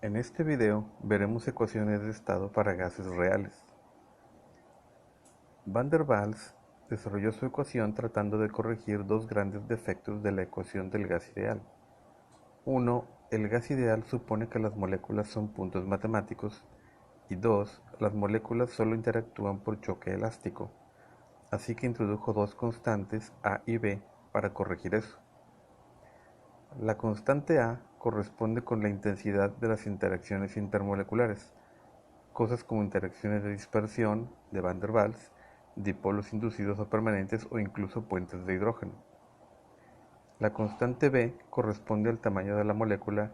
En este video veremos ecuaciones de estado para gases reales. Van der Waals desarrolló su ecuación tratando de corregir dos grandes defectos de la ecuación del gas ideal. Uno, el gas ideal supone que las moléculas son puntos matemáticos, y dos, las moléculas solo interactúan por choque elástico, así que introdujo dos constantes A y B para corregir eso. La constante A corresponde con la intensidad de las interacciones intermoleculares, cosas como interacciones de dispersión de Van der Waals, dipolos inducidos o permanentes o incluso puentes de hidrógeno. La constante B corresponde al tamaño de la molécula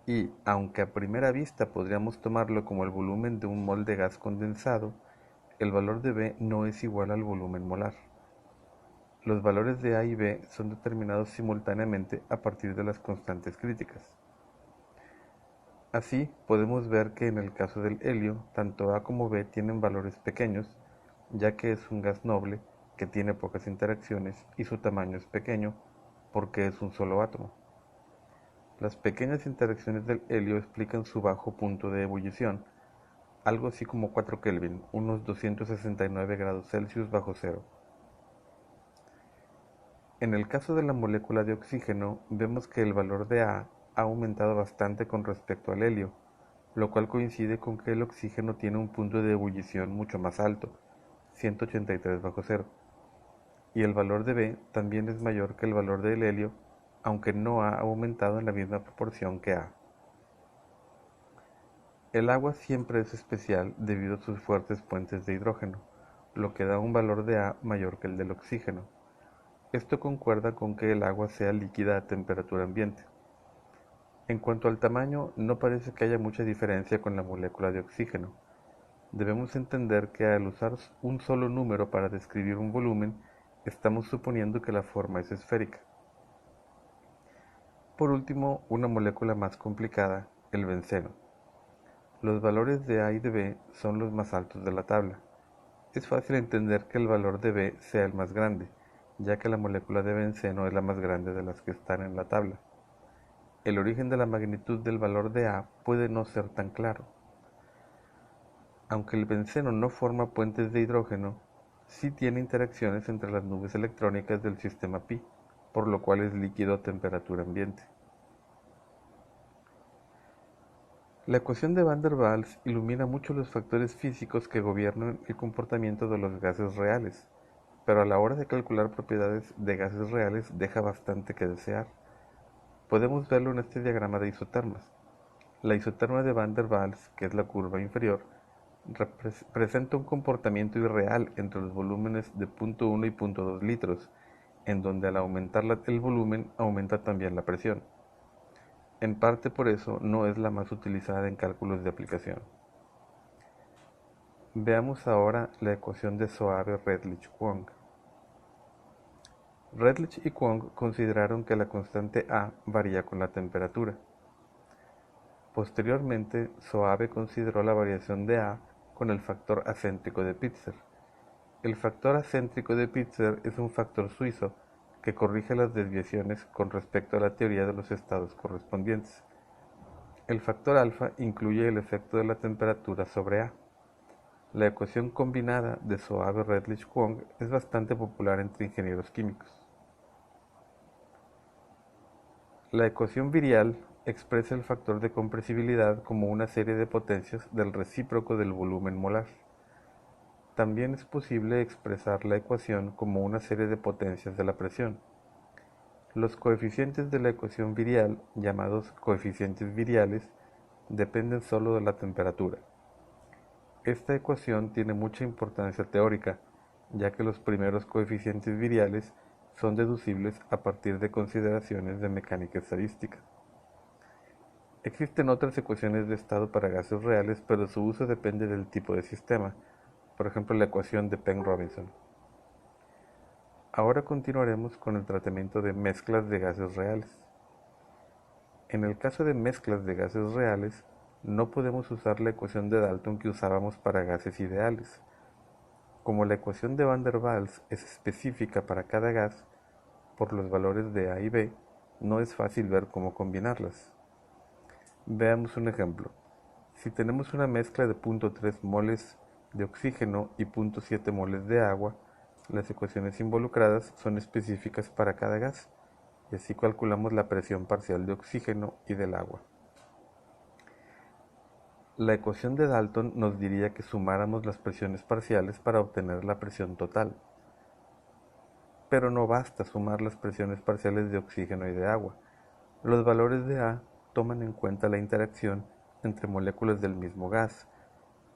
y, aunque a primera vista podríamos tomarlo como el volumen de un mol de gas condensado, el valor de B no es igual al volumen molar. Los valores de A y B son determinados simultáneamente a partir de las constantes críticas. Así, podemos ver que en el caso del helio, tanto A como B tienen valores pequeños, ya que es un gas noble que tiene pocas interacciones y su tamaño es pequeño porque es un solo átomo. Las pequeñas interacciones del helio explican su bajo punto de ebullición, algo así como 4 Kelvin, unos 269 grados Celsius bajo cero. En el caso de la molécula de oxígeno, vemos que el valor de A ha aumentado bastante con respecto al helio, lo cual coincide con que el oxígeno tiene un punto de ebullición mucho más alto, 183 bajo cero, y el valor de B también es mayor que el valor del helio, aunque no ha aumentado en la misma proporción que A. El agua siempre es especial debido a sus fuertes puentes de hidrógeno, lo que da un valor de A mayor que el del oxígeno. Esto concuerda con que el agua sea líquida a temperatura ambiente. En cuanto al tamaño, no parece que haya mucha diferencia con la molécula de oxígeno. Debemos entender que al usar un solo número para describir un volumen, estamos suponiendo que la forma es esférica. Por último, una molécula más complicada, el benceno. Los valores de A y de B son los más altos de la tabla. Es fácil entender que el valor de B sea el más grande, ya que la molécula de benceno es la más grande de las que están en la tabla. El origen de la magnitud del valor de A puede no ser tan claro. Aunque el benceno no forma puentes de hidrógeno, sí tiene interacciones entre las nubes electrónicas del sistema Pi, por lo cual es líquido a temperatura ambiente. La ecuación de Van der Waals ilumina mucho los factores físicos que gobiernan el comportamiento de los gases reales, pero a la hora de calcular propiedades de gases reales deja bastante que desear. Podemos verlo en este diagrama de isotermas. La isoterma de Van der Waals, que es la curva inferior, presenta un comportamiento irreal entre los volúmenes de 0.1 y 0.2 litros, en donde al aumentar el volumen aumenta también la presión. En parte por eso no es la más utilizada en cálculos de aplicación. Veamos ahora la ecuación de Soave-Redlich-Kwong. Redlich y Kwong consideraron que la constante A varía con la temperatura. Posteriormente, Soave consideró la variación de A con el factor acéntrico de Pitzer. El factor acéntrico de Pitzer es un factor suizo que corrige las desviaciones con respecto a la teoría de los estados correspondientes. El factor alfa incluye el efecto de la temperatura sobre A. La ecuación combinada de Soave-Redlich-Kwong es bastante popular entre ingenieros químicos. La ecuación virial expresa el factor de compresibilidad como una serie de potencias del recíproco del volumen molar. También es posible expresar la ecuación como una serie de potencias de la presión. Los coeficientes de la ecuación virial, llamados coeficientes viriales, dependen solo de la temperatura. Esta ecuación tiene mucha importancia teórica, ya que los primeros coeficientes viriales son deducibles a partir de consideraciones de mecánica estadística. Existen otras ecuaciones de estado para gases reales, pero su uso depende del tipo de sistema, por ejemplo la ecuación de Penn-Robinson. Ahora continuaremos con el tratamiento de mezclas de gases reales. En el caso de mezclas de gases reales, no podemos usar la ecuación de Dalton que usábamos para gases ideales. Como la ecuación de Van der Waals es específica para cada gas, por los valores de A y B, no es fácil ver cómo combinarlas. Veamos un ejemplo. Si tenemos una mezcla de 0.3 moles de oxígeno y 0.7 moles de agua, las ecuaciones involucradas son específicas para cada gas, y así calculamos la presión parcial de oxígeno y del agua. La ecuación de Dalton nos diría que sumáramos las presiones parciales para obtener la presión total. Pero no basta sumar las presiones parciales de oxígeno y de agua. Los valores de A toman en cuenta la interacción entre moléculas del mismo gas,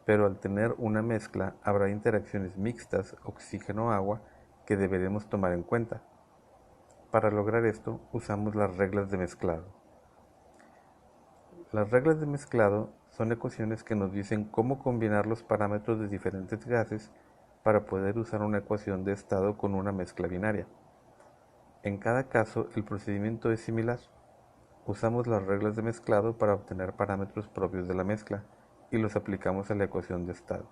pero al tener una mezcla habrá interacciones mixtas oxígeno-agua que deberemos tomar en cuenta. Para lograr esto usamos las reglas de mezclado. Las reglas de mezclado son ecuaciones que nos dicen cómo combinar los parámetros de diferentes gases para poder usar una ecuación de estado con una mezcla binaria. En cada caso el procedimiento es similar. Usamos las reglas de mezclado para obtener parámetros propios de la mezcla y los aplicamos a la ecuación de estado.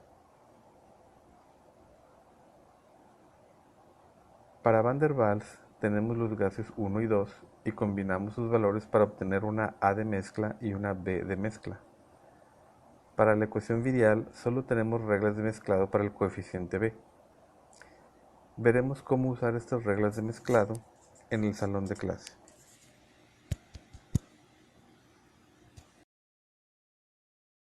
Para Van der Waals tenemos los gases 1 y 2 y combinamos sus valores para obtener una A de mezcla y una B de mezcla. Para la ecuación virial solo tenemos reglas de mezclado para el coeficiente B. Veremos cómo usar estas reglas de mezclado en el salón de clase.